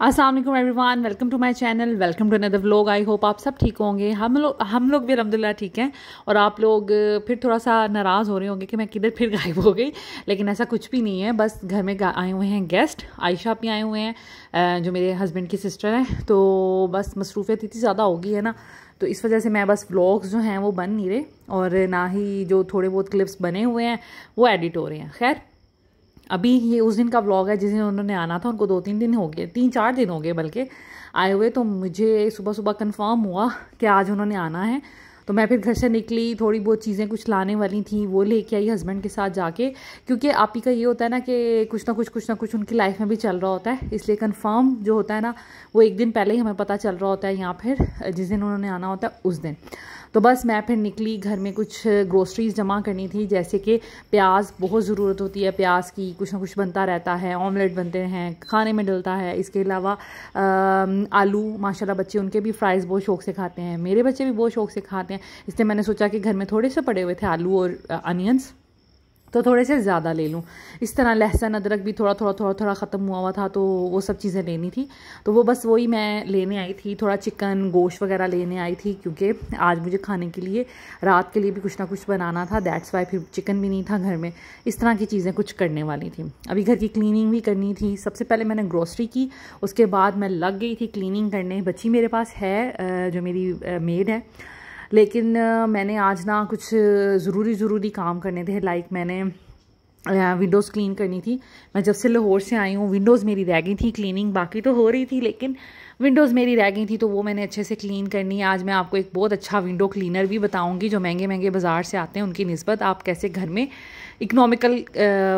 अस्सलाम वालेकुम everyone, welcome to my channel, welcome to another vlog. I hope आप सब ठीक होंगे। हम लोग भी अल्हम्दुलिल्लाह ठीक हैं। और आप लोग फिर थोड़ा सा नाराज़ हो रहे होंगे कि मैं किधर फिर गायब हो गई, लेकिन ऐसा कुछ भी नहीं है। बस घर में आए हुए हैं गेस्ट, आयशा भी आए हुए हैं जो मेरे हस्बैंड की सिस्टर हैं। तो बस मसरूफियत इतनी ज़्यादा होगी है ना, तो इस वजह से मैं बस व्लॉग्स जो हैं वो बन नहीं रहे और ना ही जो थोड़े बहुत क्लिप्स बने हुए हैं वो एडिट हो रहे हैं। खैर, अभी ये उस दिन का व्लॉग है जिस दिन उन्होंने आना था। उनको 2-3 दिन हो गए, 3-4 दिन हो गए बल्कि आए हुए। तो मुझे सुबह सुबह कंफर्म हुआ कि आज उन्होंने आना है। तो मैं फिर घर से निकली, थोड़ी बहुत चीज़ें कुछ लाने वाली थी वो लेके आई हस्बैंड के साथ जाके, क्योंकि आप ही का ये होता है ना कि कुछ ना कुछ उनकी लाइफ में भी चल रहा होता है। इसलिए कंफर्म जो होता है ना वो एक दिन पहले ही हमें पता चल रहा होता है, या फिर जिस दिन उन्होंने आना होता है उस दिन। तो बस मैं फिर निकली, घर में कुछ ग्रोसरीज जमा करनी थी, जैसे कि प्याज बहुत ज़रूरत होती है, प्याज की कुछ ना कुछ बनता रहता है, ऑमलेट बनते हैं, खाने में डलता है। इसके अलावा आलू माशाल्लाह बच्चे उनके भी फ्राइज़ बहुत शौक से खाते हैं, मेरे बच्चे भी बहुत शौक से खाते हैं। इसलिए मैंने सोचा कि घर में थोड़े से पड़े हुए थे आलू और अनियंस, तो थोड़े से ज़्यादा ले लूँ। इस तरह लहसुन अदरक भी थोड़ा ख़त्म हुआ था, तो वो सब चीज़ें लेनी थी। तो वो बस वही मैं लेने आई थी। थोड़ा चिकन गोश्त वगैरह लेने आई थी, क्योंकि आज मुझे खाने के लिए रात के लिए भी कुछ ना कुछ बनाना था। दैट्स वाई फिर चिकन भी नहीं था घर में। इस तरह की चीज़ें कुछ करने वाली थी। अभी घर की क्लीनिंग भी करनी थी। सबसे पहले मैंने ग्रोसरी की, उसके बाद मैं लग गई थी क्लीनिंग करने। बच्ची मेरे पास है जो मेरी मेड है, लेकिन मैंने आज ना कुछ ज़रूरी काम करने थे। लाइक मैंने विंडोज़ क्लीन करनी थी। मैं जब से लाहौर से आई हूँ विंडोज़ मेरी रह गई थी, क्लीनिंग बाकी तो हो रही थी लेकिन विंडोज़ मेरी रह गई थी, तो वो मैंने अच्छे से क्लीन करनी है। आज मैं आपको एक बहुत अच्छा विंडो क्लीनर भी बताऊँगी जो महंगे महंगे बाज़ार से आते हैं, उनकी निस्बत आप कैसे घर में इकनॉमिकल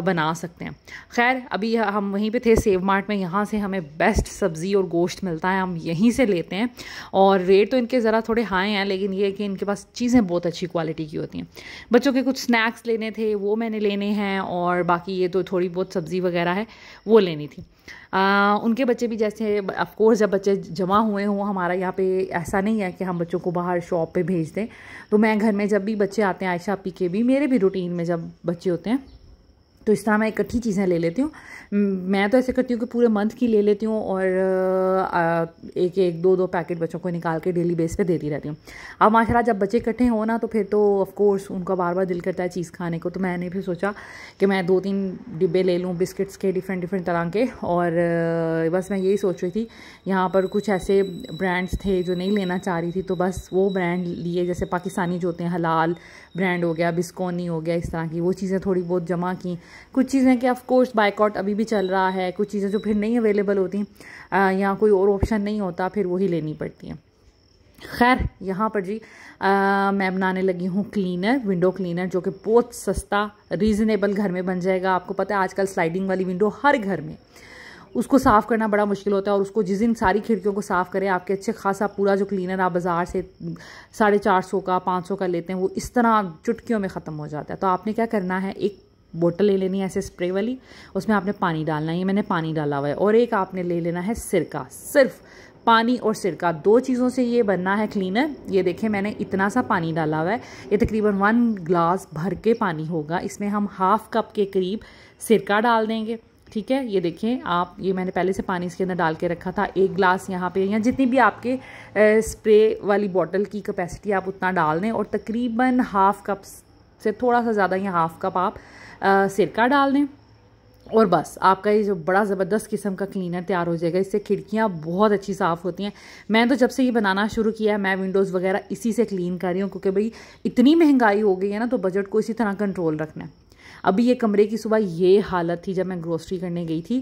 बना सकते हैं। खैर, अभी हम वहीं पे थे सेव मार्ट में, यहाँ से हमें बेस्ट सब्ज़ी और गोश्त मिलता है, हम यहीं से लेते हैं। और रेट तो इनके ज़रा थोड़े हाई हैं, लेकिन ये है कि इनके पास चीज़ें बहुत अच्छी क्वालिटी की होती हैं। बच्चों के कुछ स्नैक्स लेने थे वो मैंने लेने हैं, और बाकी ये तो थोड़ी बहुत सब्ज़ी वगैरह है वो लेनी थी। उनके बच्चे भी जैसे ऑफ कोर्स जब बच्चे जमा हुए हों, हमारा यहाँ पे ऐसा नहीं है कि हम बच्चों को बाहर शॉप पे भेज दें। तो मैं घर में जब भी बच्चे आते हैं, आयशा आपी के भी, मेरे भी रूटीन में जब बच्चे होते हैं, तो इस तरह मैं इकट्ठी चीज़ें ले लेती हूँ। मैं तो ऐसे करती हूँ कि पूरे मंथ की ले लेती हूँ और एक एक दो पैकेट बच्चों को निकाल के डेली बेस पे देती रहती हूँ। अब माशाल्लाह जब बच्चे इकट्ठे हो ना, तो फिर तो ऑफ कोर्स उनका बार बार दिल करता है चीज़ खाने को। तो मैंने फिर सोचा कि मैं 2-3 डिब्बे ले लूँ बिस्किट्स के, डिफरेंट तरह के। और बस मैं यही सोच रही थी। यहाँ पर कुछ ऐसे ब्रांड्स थे जो नहीं लेना चाह रही थी, तो बस वो ब्रांड लिए, जैसे पाकिस्तानी जो होते हैं, हलाल ब्रांड हो गया, बिस्कोनी हो गया, इस तरह की वो चीज़ें थोड़ी बहुत जमा की। कुछ चीज़ें कि ऑफ कोर्स बायकॉट अभी भी चल रहा है, कुछ चीज़ें जो फिर नहीं अवेलेबल होती या कोई और ऑप्शन नहीं होता, फिर वही लेनी पड़ती हैं। खैर, यहाँ पर जी मैं बनाने लगी हूँ क्लीनर, विंडो क्लीनर, जो कि बहुत सस्ता रीज़नेबल घर में बन जाएगा। आपको पता है आजकल स्लाइडिंग वाली विंडो हर घर में, उसको साफ़ करना बड़ा मुश्किल होता है। और उसको जिस दिन सारी खिड़कियों को साफ़ करें, आपके अच्छे खासा पूरा जो क्लीनर आप बाज़ार से 450 का 500 का लेते हैं, वो इस तरह चुटकियों में ख़त्म हो जाता है। तो आपने क्या करना है, एक बोतल ले लेनी है ऐसे स्प्रे वाली, उसमें आपने पानी डालना है, ये मैंने पानी डाला हुआ है। और एक आपने ले लेना है सिरका, सिर्फ पानी और सिरका, 2 चीज़ों से ये बनना है क्लीनर। ये देखें मैंने इतना सा पानी डाला हुआ है, ये तकरीबन 1 ग्लास भर के पानी होगा। इसमें हम ½ कप के करीब सिरका डाल देंगे, ठीक है। ये देखें आप, ये मैंने पहले से पानी इसके अंदर डाल के रखा था। 1 ग्लास यहाँ पे, या जितनी भी आपके स्प्रे वाली बॉटल की कैपेसिटी आप उतना डाल दें, और तकरीबन ½ कप से थोड़ा सा ज़्यादा या ½ कप आप सिरका डाल दें। और बस आपका ये जो बड़ा ज़बरदस्त किस्म का क्लीनर तैयार हो जाएगा। इससे खिड़कियाँ बहुत अच्छी साफ़ होती हैं। मैं तो जब से ये बनाना शुरू किया है, मैं विंडोज़ वगैरह इसी से क्लीन कर रही हूँ, क्योंकि भाई इतनी महंगाई हो गई है ना, तो बजट को इसी तरह कंट्रोल रखना है। अभी ये कमरे की सुबह ये हालत थी जब मैं ग्रोसरी करने गई थी।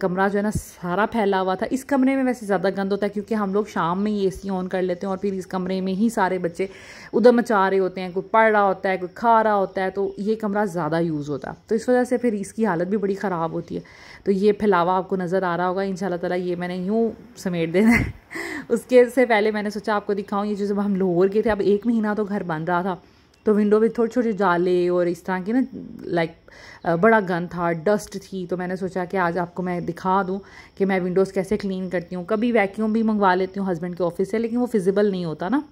कमरा जो है ना सारा फैला हुआ था। इस कमरे में वैसे ज़्यादा गंद होता है, क्योंकि हम लोग शाम में ही AC ऑन कर लेते हैं, और फिर इस कमरे में ही सारे बच्चे उधर मचा रहे होते हैं, कोई पढ़ रहा होता है, कोई खा रहा होता है, तो ये कमरा ज़्यादा यूज़ होता है। तो इस वजह से फिर इसकी हालत भी बड़ी ख़राब होती है। तो ये फैलावा आपको नज़र आ रहा होगा, इंशाल्लाह ताला ये मैंने यूँ समेट देना है। उसके से पहले मैंने सोचा आपको दिखाऊँ ये जो, जब हम लाहौर गए थे, अब 1 महीना तो घर बन रहा था, तो विंडो में थोड़े छोटे जाले और इस तरह की ना लाइक बड़ा गंद था, डस्ट थी। तो मैंने सोचा कि आज आपको मैं दिखा दूं कि मैं विंडोज़ कैसे क्लीन करती हूँ। कभी वैक्यूम भी मंगवा लेती हूँ हस्बैंड के ऑफिस से, लेकिन वो फिजिबल नहीं होता ना,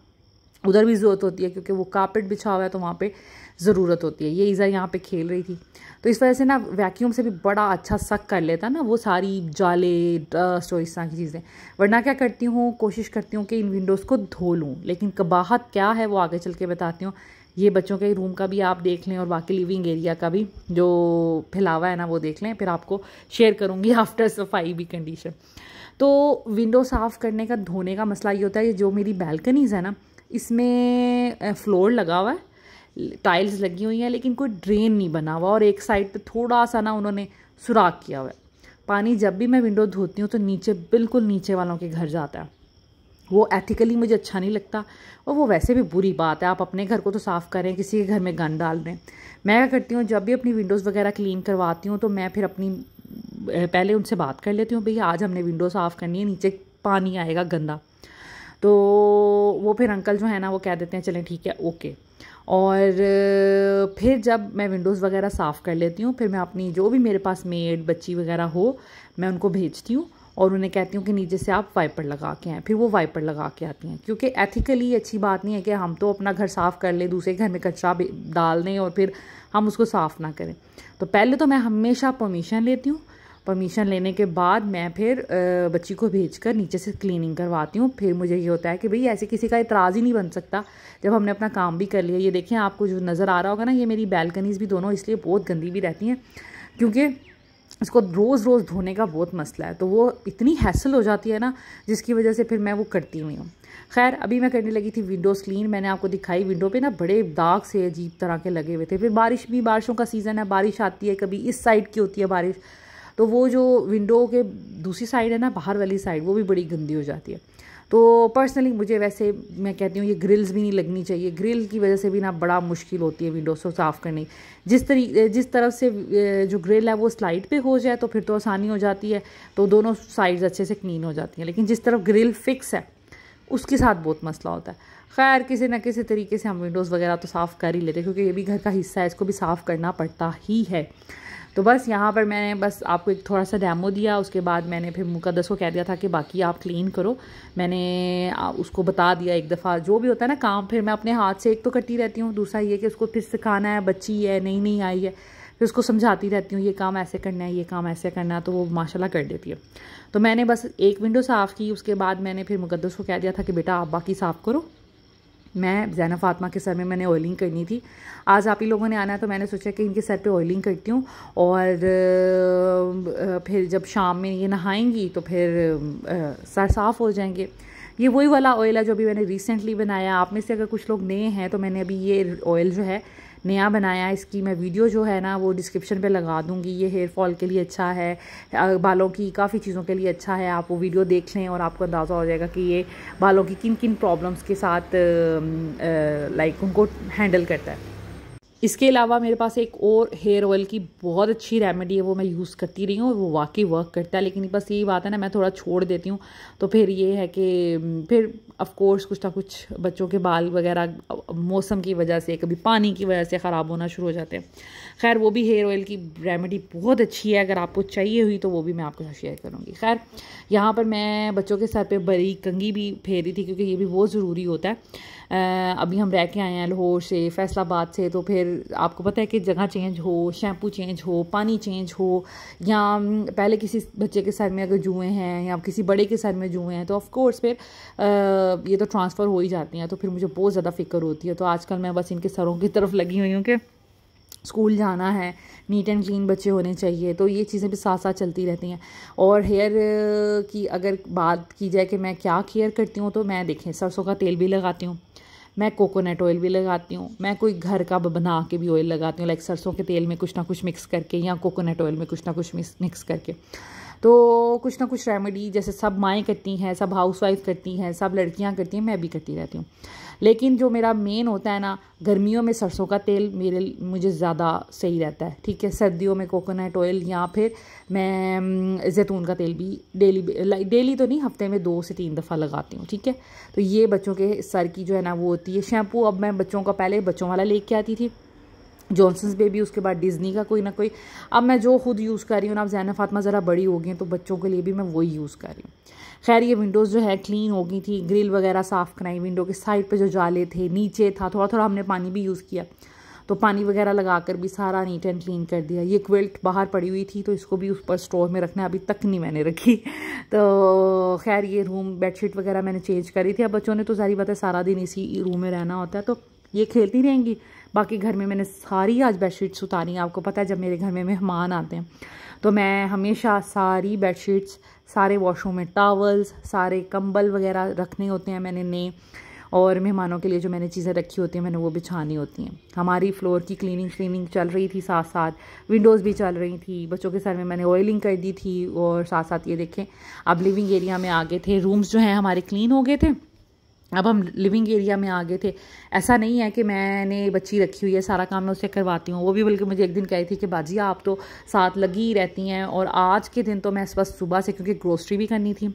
उधर भी ज़रूरत होती है क्योंकि वो कारपेट बिछा हुआ है तो वहाँ पे ज़रूरत होती है। ये ईज़ा यहाँ पे खेल रही थी, तो इस वजह से ना वैक्यूम से भी बड़ा अच्छा सक कर लेता ना वो सारी जाले, डस्ट और इस तरह की चीज़ें। वरना क्या करती हूँ, कोशिश करती हूँ कि इन विंडोज़ को धो लूँ, लेकिन कबाहत क्या है वो आगे चल के बताती हूँ। ये बच्चों के रूम का भी आप देख लें और बाकी लिविंग एरिया का भी जो फैलावा है ना वो देख लें, फिर आपको शेयर करूँगी आफ्टर सफाई भी कंडीशन। तो विंडो साफ़ करने का, धोने का मसला ये होता है, ये जो मेरी बैल्कनीज़ है ना इसमें फ्लोर लगा हुआ है, टाइल्स लगी हुई हैं, लेकिन कोई ड्रेन नहीं बना हुआ और एक साइड पे थोड़ा सा ना उन्होंने सुराख किया हुआ है। पानी जब भी मैं विंडो धोती हूँ तो नीचे, बिल्कुल नीचे वालों के घर जाता है। वो एथिकली मुझे अच्छा नहीं लगता और वो वैसे भी बुरी बात है। आप अपने घर को तो साफ़ करें, किसी के घर में गंद डाल दें। मैं क्या करती हूँ, जब भी अपनी विंडोज़ वगैरह क्लीन करवाती हूँ तो मैं फिर अपनी पहले उनसे बात कर लेती हूँ, भैया आज हमने विंडो साफ़ करनी है, नीचे पानी आएगा गंदा। तो वो फिर अंकल जो है ना वो कह देते हैं चलें ठीक है ओके। और फिर जब मैं विंडोज़ वगैरह साफ़ कर लेती हूँ, फिर मैं अपनी जो भी मेरे पास मेड बच्ची वगैरह हो मैं उनको भेजती हूँ और उन्हें कहती हूँ कि नीचे से आप वाइपर लगा के आएँ। फिर वो वाइपर लगा के आती हैं, क्योंकि एथिकली अच्छी बात नहीं है कि हम तो अपना घर साफ़ कर लें, दूसरे घर में कचरा डाल दें और फिर हम उसको साफ़ ना करें। तो पहले तो मैं हमेशा परमिशन लेती हूँ, परमिशन लेने के बाद मैं फिर बच्ची को भेजकर नीचे से क्लीनिंग करवाती हूँ। फिर मुझे ये होता है कि भाई ऐसे किसी का इतराज़ ही नहीं बन सकता जब हमने अपना काम भी कर लिया। ये देखें, आपको जो नज़र आ रहा होगा ना, ये मेरी बैल्कनीज़ भी दोनों इसलिए बहुत गंदी भी रहती हैं क्योंकि इसको रोज़ रोज़ धोने का बहुत मसला है, तो वो इतनी हैसल हो जाती है ना जिसकी वजह से फिर मैं वो करती हुई हूँ। खैर अभी मैं करने लगी थी विंडोज़ क्लीन। मैंने आपको दिखाई, विंडो पे ना बड़े दाग से अजीब तरह के लगे हुए थे। फिर बारिशों का सीज़न है, बारिश आती है, कभी इस साइड की होती है बारिश, तो वो जो विंडो के दूसरी साइड है ना, बाहर वाली साइड, वो भी बड़ी गंदी हो जाती है। तो पर्सनली मुझे वैसे मैं कहती हूँ ये ग्रिल्स भी नहीं लगनी चाहिए। ग्रिल की वजह से भी ना बड़ा मुश्किल होती है विंडोज़ को साफ़ करनी। जिस तरफ से जो ग्रिल है वो स्लाइड पे हो जाए तो फिर तो आसानी हो जाती है, तो दोनों साइड्स अच्छे से क्लीन हो जाती हैं। लेकिन जिस तरफ ग्रिल फिक्स है उसके साथ बहुत मसला होता है। खैर किसी न किसी तरीके से हम विंडोज़ वगैरह तो साफ़ कर ही लेते हैं क्योंकि ये भी घर का हिस्सा है, इसको भी साफ़ करना पड़ता ही है। तो बस यहाँ पर मैंने बस आपको एक थोड़ा सा डेमो दिया, उसके बाद मैंने फिर मुकद्दस को कह दिया था कि बाकी आप क्लीन करो। मैंने उसको बता दिया एक दफ़ा जो भी होता है ना काम, फिर मैं अपने हाथ से एक तो करती रहती हूँ, दूसरा ये कि उसको फिर सिखाना है, बच्ची है नई आई है, फिर उसको समझाती रहती हूँ ये काम ऐसे करना है, ये काम ऐसे करना है, तो वो माशाल्लाह कर देती है। तो मैंने बस एक विंडो साफ़ की, उसके बाद मैंने फिर मुकद्दस को कह दिया था कि बेटा आप बाकी साफ़ करो। मैं ज़ैनब फातिमा के सर में मैंने ऑयलिंग करनी थी। आज आप ही लोगों ने आना है तो मैंने सोचा कि इनके सर पे ऑयलिंग करती हूँ और फिर जब शाम में ये नहाएंगी तो फिर सर साफ़ हो जाएंगे। ये वही वाला ऑयल है जो अभी मैंने रिसेंटली बनाया। आप में से अगर कुछ लोग नए हैं तो मैंने अभी ये ऑयल जो है नया बनाया, इसकी मैं वीडियो जो है ना वो डिस्क्रिप्शन पे लगा दूंगी। ये हेयर फॉल के लिए अच्छा है, बालों की काफ़ी चीज़ों के लिए अच्छा है। आप वो वीडियो देख लें और आपको अंदाज़ा हो जाएगा कि ये बालों की किन किन प्रॉब्लम्स के साथ लाइक उनको हैंडल करता है। इसके अलावा मेरे पास एक और हेयर ऑयल की बहुत अच्छी रेमेडी है, वो मैं यूज़ करती रही हूँ और वो वाकई वर्क करता है। लेकिन बस यही बात है ना, मैं थोड़ा छोड़ देती हूँ तो फिर ये है कि फिर ऑफ कोर्स कुछ ना कुछ बच्चों के बाल वगैरह मौसम की वजह से, कभी पानी की वजह से ख़राब होना शुरू हो जाते हैं। खैर वो भी हेयर ऑयल की रेमेडी बहुत अच्छी है, अगर आपको चाहिए हुई तो वो भी मैं आपके साथ शेयर करूँगी। खैर यहाँ पर मैं बच्चों के सर पे बड़ी कंघी भी फेरी थी क्योंकि ये भी बहुत ज़रूरी होता है। अभी हम रह के आए हैं लाहौर से, फैसलाबाद से, तो फिर आपको पता है कि जगह चेंज हो, शैम्पू चेंज हो, पानी चेंज हो, या पहले किसी बच्चे के सर में अगर जुएँ हैं या किसी बड़े के सर में जुएँ हैं तो ऑफ कोर्स फिर ये तो ट्रांसफ़र हो ही जाती हैं। तो फिर मुझे बहुत ज़्यादा फ़िक्र होती है। तो आजकल मैं बस इनके सरों की तरफ लगी हुई हूँ कि स्कूल जाना है, नीट एंड क्लीन बच्चे होने चाहिए, तो ये चीज़ें भी साथ साथ चलती रहती हैं। और हेयर की अगर बात की जाए कि मैं क्या केयर करती हूँ तो मैं देखें सरसों का तेल भी लगाती हूँ, मैं कोकोनट ऑयल भी लगाती हूँ, मैं कोई घर का बना के भी ऑयल लगाती हूँ, लाइक सरसों के तेल में कुछ ना कुछ मिक्स करके या कोकोनट ऑयल में कुछ ना कुछ मिक्स करके। तो कुछ ना कुछ रेमेडी जैसे सब माएँ करती हैं, सब हाउसवाइफ करती हैं, सब लड़कियाँ करती हैं, मैं भी करती रहती हूँ। लेकिन जो मेरा मेन होता है ना, गर्मियों में सरसों का तेल मुझे ज़्यादा सही रहता है, ठीक है। सर्दियों में कोकोनट ऑयल या फिर मैं जैतून का तेल भी डेली तो नहीं, हफ्ते में 2 से 3 दफ़ा लगाती हूँ, ठीक है। तो ये बच्चों के सर की जो है ना वो होती है। शैम्पू अब मैं बच्चों का पहले बच्चों वाला लेके आती थी, जॉनसन्स बेबी, उसके बाद डिज़नी का कोई ना कोई। अब मैं जो खुद यूज़ कर रही हूँ ना, अब ज़ैना फातिमा ज़रा बड़ी हो गई हैं तो बच्चों के लिए भी मैं वही यूज़ कर रही हूँ। खैर ये विंडोज़ जो है क्लीन हो गई थी, ग्रिल वगैरह साफ़ कराई, विंडो के साइड पे जो जाले थे, नीचे था, थोड़ा थोड़ा हमने पानी भी यूज़ किया, तो पानी वगैरह लगा कर भी सारा नीट एंड क्लीन कर दिया। ये क्विल्ट बाहर पड़ी हुई थी तो इसको भी ऊपर स्टोर में रखना है, अभी तक नहीं मैंने रखी। तो खैर ये रूम बेडशीट वगैरह मैंने चेंज करी थी। अब बच्चों ने तो सारी बात है सारा दिन इसी रूम में रहना होता है तो ये खेलती रहेंगी। बाकी घर में मैंने सारी आज बेडशीट्स उतारी हैं। आपको पता है जब मेरे घर में मेहमान आते हैं तो मैं हमेशा सारी बेडशीट्स, सारे वॉशरूम में टॉवल्स, सारे कंबल वगैरह रखने होते हैं मैंने नए, और मेहमानों के लिए जो मैंने चीज़ें रखी होती हैं मैंने वो बिछानी होती हैं। हमारी फ्लोर की क्लीनिंग चल रही थी, साथ साथ विंडोज़ भी चल रही थी। बच्चों के सर में मैंने ऑयलिंग कर दी थी, और साथ साथ ये देखें अब लिविंग एरिया में आ गए थे। रूम्स जो हैं हमारे क्लीन हो गए थे, अब हम लिविंग एरिया में आ गए थे। ऐसा नहीं है कि मैंने बच्ची रखी हुई है, सारा काम मैं उससे करवाती हूँ। वो भी बल्कि मुझे एक दिन कही थी कि बाजी आप तो साथ लगी ही रहती हैं, और आज के दिन तो मैं बस सुबह से, क्योंकि ग्रोसरी भी करनी थी,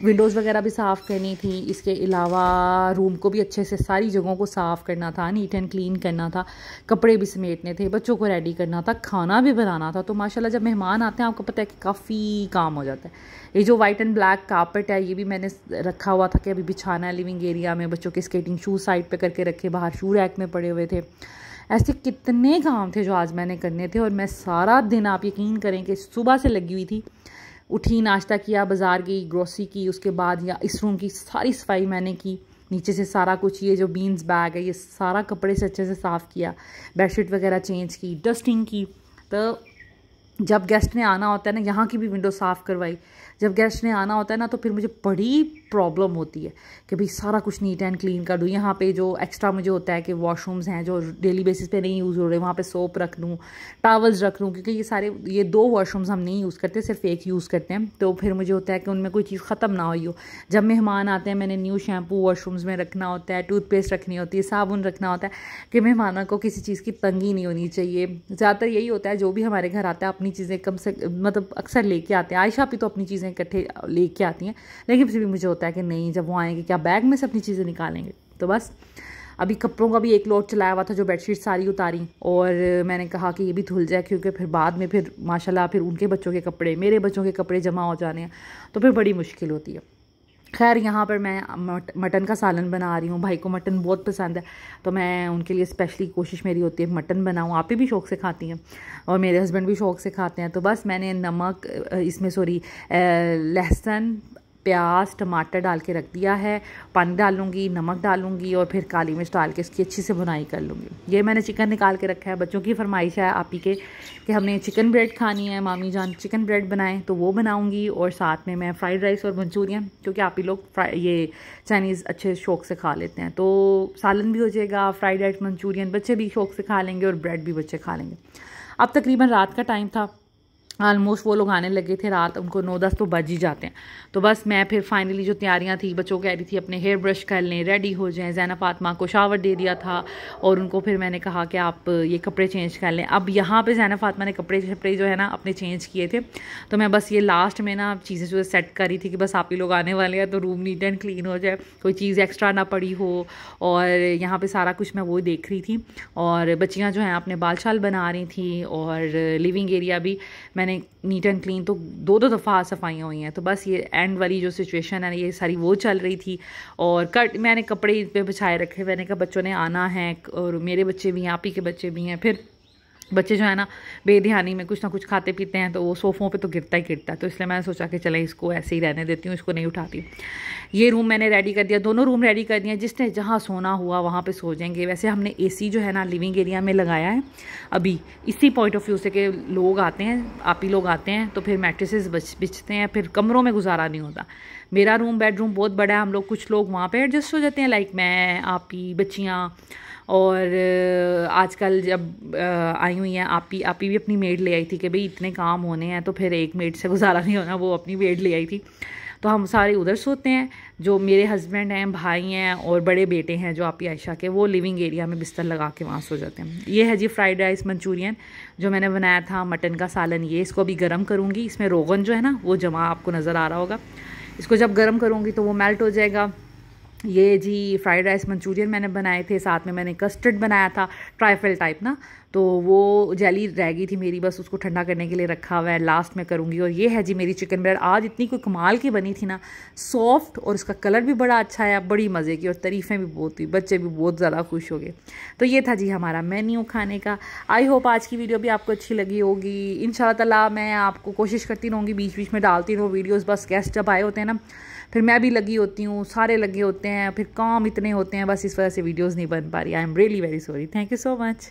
विंडोज़ वगैरह भी साफ़ करनी थी, इसके अलावा रूम को भी अच्छे से सारी जगहों को साफ़ करना था, नीट एंड क्लीन करना था, कपड़े भी समेटने थे, बच्चों को रेडी करना था, खाना भी बनाना था। तो माशाल्लाह जब मेहमान आते हैं आपको पता है कि काफ़ी काम हो जाता है। ये जो वाइट एंड ब्लैक कार्पेट है ये भी मैंने रखा हुआ था कि अभी बिछाना है लिविंग एरिया में। बच्चों के स्केटिंग शूज़ साइड पर करके रखे, बाहर शू रैक में पड़े हुए थे। ऐसे कितने काम थे जो आज मैंने करने थे, और मैं सारा दिन, आप यकीन करें कि सुबह से लगी हुई थी। उठी, नाश्ता किया, बाज़ार गई, ग्रोसरी की, उसके बाद या इस रूम की सारी सफाई मैंने की, नीचे से सारा कुछ, ये जो बीन्स बैग है ये सारा कपड़े से अच्छे से साफ़ किया, बेडशीट वगैरह चेंज की, डस्टिंग की। तो जब गेस्ट ने आना होता है ना, यहाँ की भी विंडो साफ़ करवाई। जब गेस्ट ने आना होता है ना तो फिर मुझे बड़ी प्रॉब्लम होती है कि भाई सारा कुछ नीट एंड क्लीन कर दूँ। यहाँ पे जो एक्स्ट्रा मुझे होता है कि वॉशरूम्स हैं जो डेली बेसिस पे नहीं यूज़ हो रहे, वहाँ पे सोप रख लूँ, टॉवल्स रख लूँ, क्योंकि ये 2 वॉशरूम्स हम नहीं यूज़ करते, सिर्फ एक यूज़ करते हैं। तो फिर मुझे होता है कि उनमें कोई चीज़ ख़त्म ना हुई हो। जब मेहमान आते हैं मैंने न्यू शैम्पू वॉशरूम्स में रखना होता है, टूथपेस्ट रखनी होती है, साबुन रखना होता है, कि मेहमानों को किसी चीज़ की तंगी नहीं होनी चाहिए। ज़्यादातर यही होता है, जो भी हमारे घर आता है अपनी चीज़ें कम से मतलब अक्सर लेके आते हैं। आयशा भी तो अपनी चीज़ें इकट्ठे लेके आती हैं, लेकिन फिर भी मुझे होता है कि नहीं, जब वो आएंगे क्या बैग में से अपनी चीज़ें निकालेंगे। तो बस अभी कपड़ों का भी एक लोड चलाया हुआ था, जो बेडशीट सारी उतारी, और मैंने कहा कि ये भी धुल जाए, क्योंकि फिर बाद में फिर माशाल्लाह फिर उनके बच्चों के कपड़े, मेरे बच्चों के कपड़े जमा हो जाने हैं, तो फिर बड़ी मुश्किल होती है। खैर यहाँ पर मैं मटन का सालन बना रही हूँ। भाई को मटन बहुत पसंद है, तो मैं उनके लिए स्पेशली कोशिश मेरी होती है मटन बनाऊँ। आप भी शौक़ से खाती हैं और मेरे हस्बैंड भी शौक़ से खाते हैं। तो बस मैंने नमक इसमें लहसुन, प्याज, टमाटर डाल के रख दिया है। पानी डालूंगी, नमक डालूंगी, और फिर काली मिर्च डाल के इसकी अच्छी से बुनाई कर लूँगी। ये मैंने चिकन निकाल के रखा है। बच्चों की फरमाइश है आप ही के कि हमने चिकन ब्रेड खानी है, मामी जान चिकन ब्रेड बनाएं, तो वो बनाऊंगी। और साथ में मैं फ्राइड राइस और मंचूरियन, क्योंकि आप ही लोग ये चाइनीज़ अच्छे शौक़ से खा लेते हैं, तो सालन भी हो जाएगा, फ्राइड राइस, मंचूरियन बच्चे भी शौक़ से खा लेंगे, और ब्रेड भी बच्चे खा लेंगे। अब तकरीबन रात का टाइम था, ऑलमोस्ट वो लोग आने लगे थे, रात उनको 9-10 तो बज ही जाते हैं। तो बस मैं फिर फाइनली जो तैयारियां थी, बच्चों कह रही थी अपने हेयर ब्रश कर लें, रेडी हो जाएं। ज़ैना फातिमा को शावर दे दिया था, और उनको फिर मैंने कहा कि आप ये कपड़े चेंज कर लें। अब यहाँ पे ज़ैना फातिमा ने कपड़े जो है ना अपने चेंज किए थे, तो मैं बस ये लास्ट में ना चीज़ें जो सेट करी थी कि बस आप ही लोग आने वाले हैं तो रूम नीट एंड क्लीन हो जाए, कोई चीज़ एक्स्ट्रा ना पड़ी हो। और यहाँ पर सारा कुछ मैं वो देख रही थी, और बच्चियाँ जो हैं अपने बाल शाल बना रही थी, और लिविंग एरिया भी मैंने नीट एंड क्लीन तो 2-2 दफ़ा सफाइयाँ हुई हैं। तो बस ये एंड वाली जो सिचुएशन है ये सारी वो चल रही थी, और मैंने कपड़े पे बिछाए रखे। मैंने कहा बच्चों ने आना है, और मेरे बच्चे भी हैं, आप ही के बच्चे भी हैं। फिर बच्चे जो है ना बेध्यानी में कुछ ना कुछ खाते पीते हैं, तो वो सोफ़ों पे तो गिरता ही गिरता है। तो इसलिए मैंने सोचा कि चले इसको ऐसे ही रहने देती हूँ, इसको नहीं उठाती। ये रूम मैंने रेडी कर दिया, दोनों रूम रेडी कर दिए। जिसने जहाँ सोना हुआ वहाँ पे सो जाएंगे। वैसे हमने एसी जो है ना लिविंग एरिया में लगाया है, अभी इसी पॉइंट ऑफ व्यू से कि लोग आते हैं, आप ही लोग आते हैं, तो फिर मैट्रेसेस बिछते हैं, फिर कमरों में गुजारा नहीं होता। मेरा रूम बेडरूम बहुत बड़ा है, हम लोग कुछ लोग वहाँ पर एडजस्ट हो जाते हैं, लाइक मैं, आप ही, बच्चियाँ। और आजकल जब आई हुई हैं आप ही भी अपनी मेड ले आई थी कि भाई इतने काम होने हैं, तो फिर एक मेड से गुजारा नहीं होना, वो अपनी मेड ले आई थी। तो हम सारे उधर सोते हैं, जो मेरे हस्बैंड हैं, भाई हैं, और बड़े बेटे हैं जो आप ही आयशा के, वो लिविंग एरिया में बिस्तर लगा के वहाँ सो जाते हैं। ये है जी फ्राइड राइस मंचूरियन जो मैंने बनाया था, मटन का सालन। ये इसको अभी गर्म करूँगी। इसमें रोगन जो है ना वो जमा आपको नज़र आ रहा होगा। इसको जब गर्म करूँगी तो वो मेल्ट हो जाएगा, ये जी फ्राइड राइस मंचूरियन मैंने बनाए थे, साथ में मैंने कस्टर्ड बनाया था ट्राइफल टाइप ना, तो वो जेली रह गई थी मेरी, बस उसको ठंडा करने के लिए रखा हुआ है, लास्ट में करूँगी। और ये है जी मेरी चिकन ब्रेड, आज इतनी कोई कमाल की बनी थी ना, सॉफ्ट, और इसका कलर भी बड़ा अच्छा है, बड़ी मज़े की, और तारीफ़ें भी बहुत हुई, बच्चे भी बहुत ज़्यादा खुश हो गए। तो ये था जी हमारा मेन्यू खाने का। आई होप आज की वीडियो भी आपको अच्छी लगी होगी। इंशाल्लाह ताला मैं आपको कोशिश करती रहूँगी, बीच बीच में डालती रहूँ वीडियोज़, बस गेस्ट जब आए होते हैं ना, फिर मैं भी लगी होती हूँ, सारे लगे होते हैं, फिर काम इतने होते हैं, बस इस वजह से वीडियोज़ नहीं बन पा रही। I am really very sorry. Thank you so much.